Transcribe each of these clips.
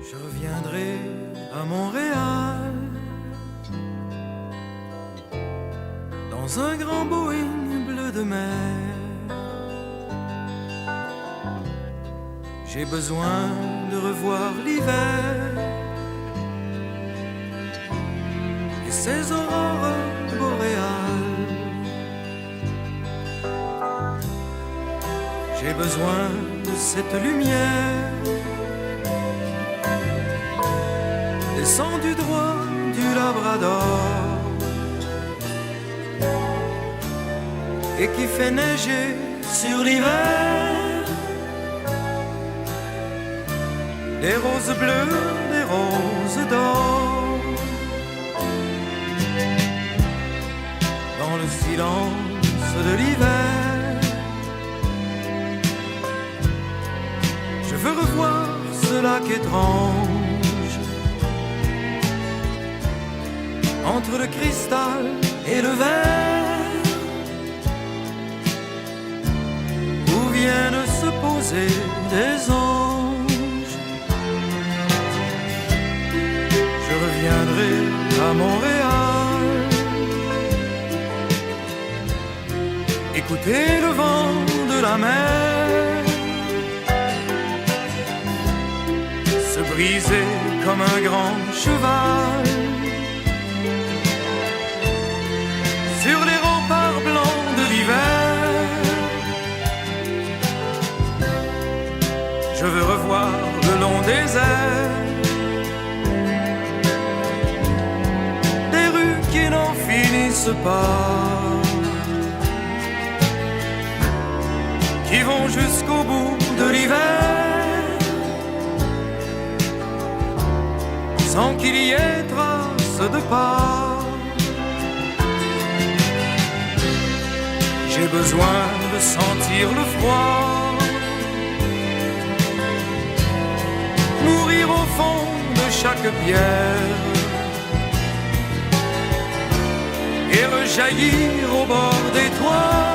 Je reviendrai à Montréal dans un grand Boeing bleu de mer. J'ai besoin de revoir l'hiver et ses aurores boréales. J'ai besoin de cette lumière descendue droit du Labrador et qui fait neiger sur l'hiver des roses bleues, des roses d'or. Dans le silence de l'hiver, je veux revoir ce lac étrange entre le cristal et le verre, où viennent se poser des anges. Je reviendrai à Montréal, écouter le vent de la mer se briser comme un grand cheval sur les remparts blancs de l'hiver. Je veux revoir le long des airs des rues qui n'en finissent pas, qui vont jusqu'au bout de l'hiver, sans qu'il y ait trace de pas. J'ai besoin de sentir le froid, mourir au fond de chaque pierre et rejaillir au bord des toits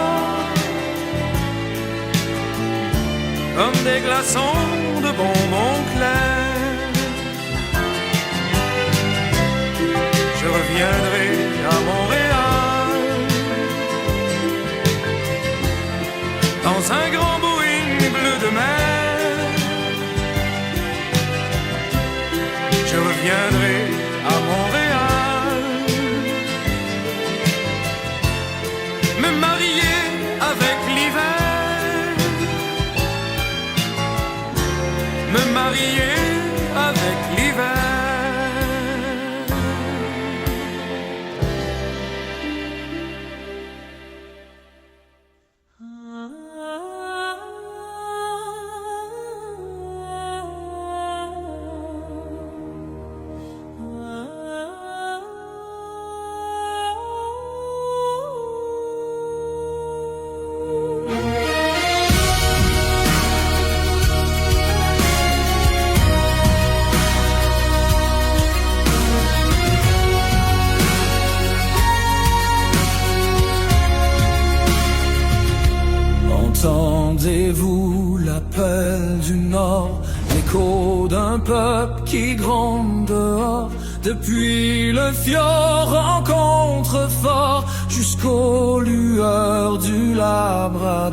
comme des glaçons de bonbons clairs. Je reviendrai à Montréal dans un grand Boeing bleu de mer. Je reviendrai à Montréal, me marier avec l'hiver, me marier avec l'hiver. Entendez-vous l'appel du Nord, l'écho d'un peuple qui gronde dehors? Depuis le fjord en contrefort jusqu'aux lueurs du Labrador.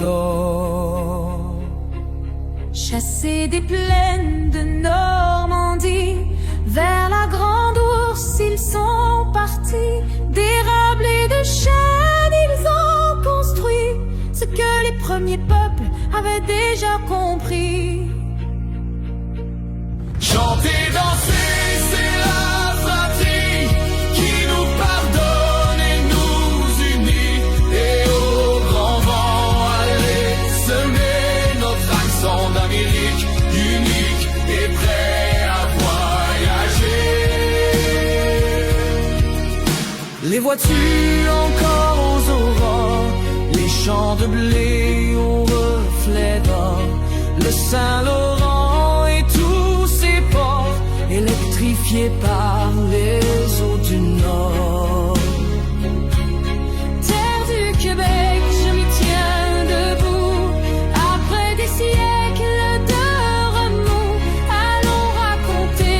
Chassés des plaines de Normandie, vers la grande ours ils sont partis. D'érable et de chêne ils ont construit ce que les premiers peuples avaient déjà compris. Chanter, danser, c'est la fratrie qui nous pardonne et nous unit. Et au grand vent, aller semer notre accent d'Amérique unique et prêt à voyager. Les vois-tu encore aux aurores, les champs de blé aux reflets d'or, le Saint-Laurent et tous ses ports électrifiés par les eaux du Nord. Terre du Québec, je m'y tiens debout. Après des siècles de remous, allons raconter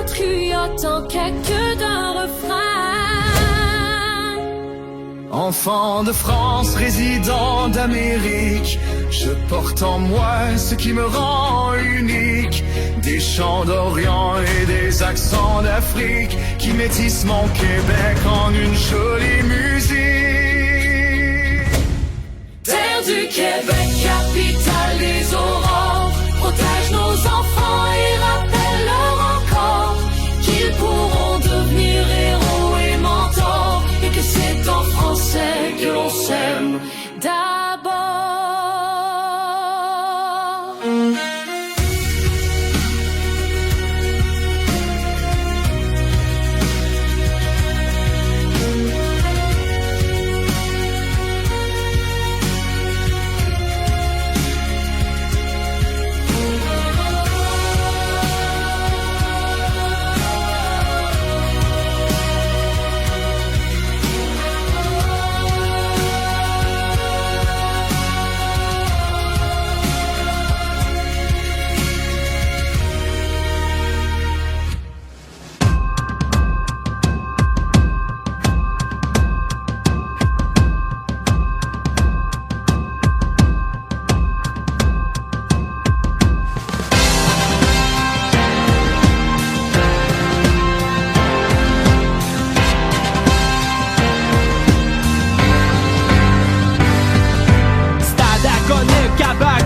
compatriotes en quête d'un refrain. Enfant de France, résident d'Amérique, je porte en moi ce qui me rend unique. Des chants d'Orient et des accents d'Afrique qui métissent mon Québec en une jolie musique. Terre du Québec, capitale des aurores, protège nos enfants et rappelle-leur encore qu'ils pourront devenir héros et mentors, et que c'est en français que l'on s'aime d'abord.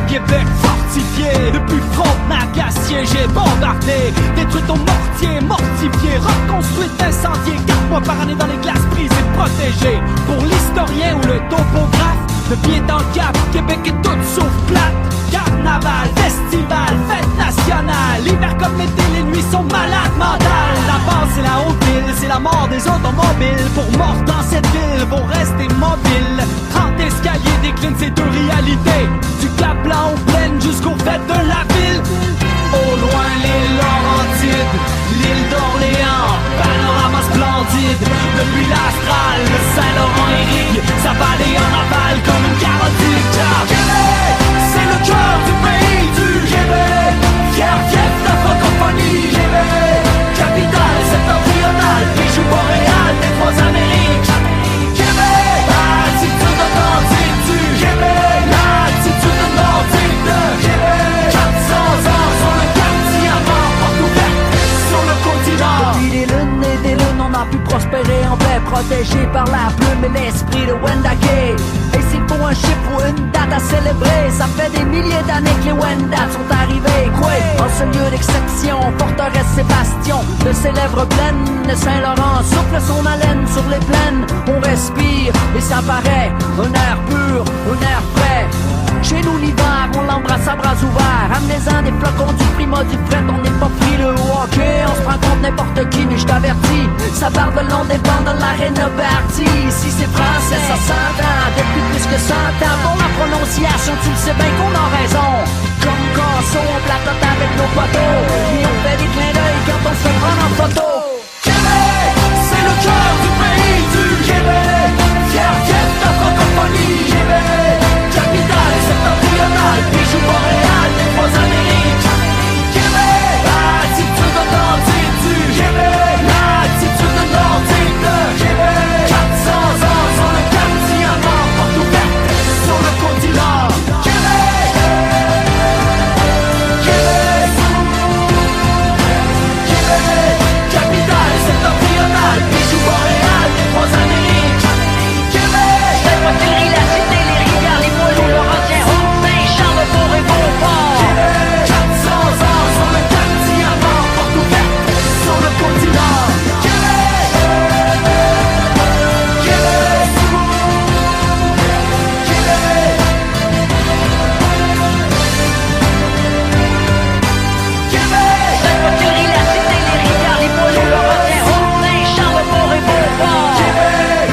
Québec fortifié, depuis Frontenac à siégé, bombardé, détruit ton mortier, mortifié, reconstruit, incendié, 4 mois par année dans les glaces prises et protégées. Pour l'historien ou le topographe, le pied dans le cap, Québec est tout sauf plate. Carnaval, festival, fête nationale, l'hiver comme l'été, les nuits sont malades mentales. La base c'est la haute ville, c'est la mort des automobiles. Pour morts dans cette ville, vont rester mobiles. 30 escaliers déclinent ces deux réalités, du Cap Blanc aux plaines jusqu'aux fêtes de la ville. Au loin l'île Laurentide, l'île d'Orléans, panorama splendide. Depuis l'Astral, le Saint-Laurent irrigue sa vallée en aval comme une carotide. Car Québec, c'est le cœur du pays du Québec, fier fief de la francophonie. Québec, capitale septentrionale, bijou boréal des trois Amériques. Québec, attitude authentique du Québec, l'attitude nordique de Québec. 400 ans sur le cap diamant, porte ouverte sur le continent. Depuis des lunes et des lunes, on a pu prospérer en paix, protégé par la plume et l'esprit de Wendake. Et c'est pour un chiffre ou une date à célébrer, ça fait des milliers d'années que les Wendat sont arrivés. Quoi, en ce lieu d'exception, forteresse et bastion de ces lèvres pleines, le Saint-Laurent souffle son haleine sur les plaines. On respire et ça paraît un air pur, un air frais. Chez nous l'hiver, on l'embrasse à bras ouverts. Amenez-en des flocons du Prima, du fret. On n'est pas frileux au hockey, on se prend contre n'importe qui. Mais je t'avertis, ça part de long des bancs dans l'arène Bertie. Ici c'est français, ça s'entend depuis plus que 100 ans. Pour la prononciation, tu le sais bien qu'on a raison. Comme Casso, on platote avec nos poteaux, et on fait des clins d'œil quand on se fait prendre en photo. Québec, c'est le cœur du pays du Québec, fier fief de la francophonie. Québec, capitale septentrionale, bijou boréal des trois Amériques. Québec, attitude authentique du Québec, l'attitude nordique de Québec. 400 ans sur le cap diamant, porte ouverte sur le continent. Québec, Québec, Québec, capitale septentrionale, bijou boréal des trois Amériques. Québec, la Tuerie, la cité, les rivières, les poids lourds, Laurentien, Haut-Saint, Charlebourg et Beauport. Québec, 400 ans sur le cap diamant, porte ouverte sur le continent. Québec, Québec, Québec, la Tuerie, la cité, les rivières, les poids lourds, Laurentien, Haut-Saint, Charlebourg et Beauport. Québec.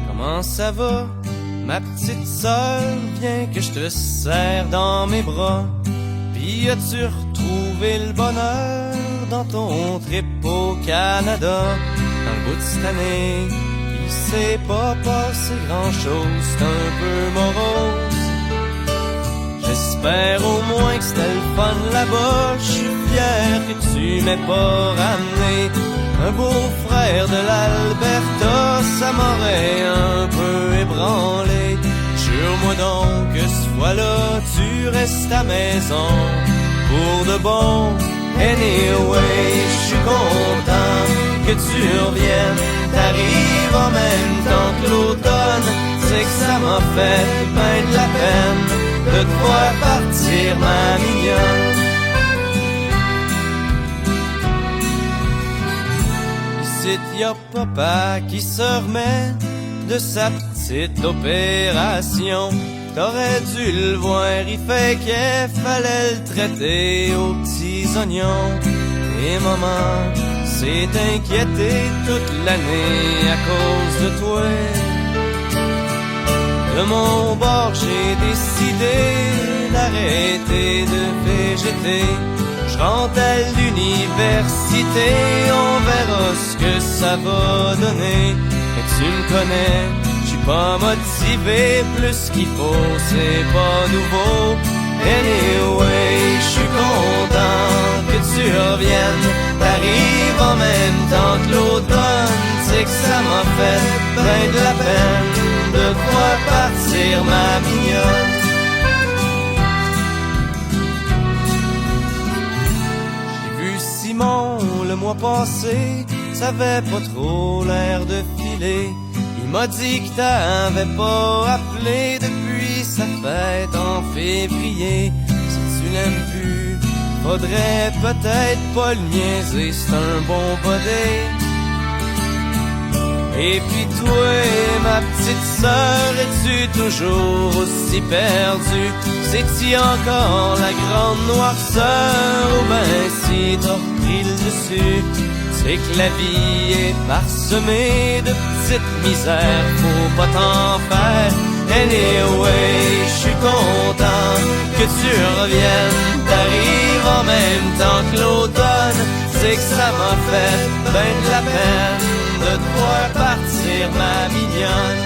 Comment ça va, Ma petite sœur, viens que je te serre dans mes bras. Puis as-tu retrouvé le bonheur dans ton trip au Canada? Dans le bout de cette année, il s'est pas passé grand-chose, c'est un peu morose. J'espère au moins que c'était le fun là-bas. Je suis fier que tu m'aies pas ramené un beau-frère de l'Alberta, ça m'aurait un peu ébranlé. Jure-moi donc que ce fois-là, tu restes à maison pour de bon. Anyway, je suis content que tu reviennes. T'arrives en même temps que l'automne. C'est que ça m'a fait ben de la peine de te voir partir, ma mignonne. Ici y'a papa qui se remet de sa petite opération. T'aurais dû le voir, il fait qu'il fallait le traiter aux petits oignons. Et maman s'est inquiétée toute l'année à cause de toi. De mon bord, j'ai décidé d'arrêter de végéter. Je rentre à l'université, on verra ce que ça va donner. Mais tu me connais, je suis pas motivé, plus qu'il faut, c'est pas nouveau. Anyway, je suis content que tu reviennes. T'arrives en même temps que l'automne, c'est que ça m'a fait ben de la peine de te voir partir, ma mignonne. J'ai vu Simon le mois passé, ça avait pas trop l'air de filer. Il m'a dit que t'avais pas appelé depuis sa fête en février. Si tu l'aimes plus, faudrait peut-être pas le niaiser, c'est un bon body. Et puis toi, ma petite sœur, es-tu toujours aussi perdue? C'est-tu encore la grande noirceur ou ben si t'as repris le dessus? C'est que la vie est parsemée de petites misères, faut pas t'en faire. Anyway, je suis content que tu reviennes. T'arrives en même temps que l'automne, c'est que ça m'a fait ben de la peine de te voir partir, ma mignonne.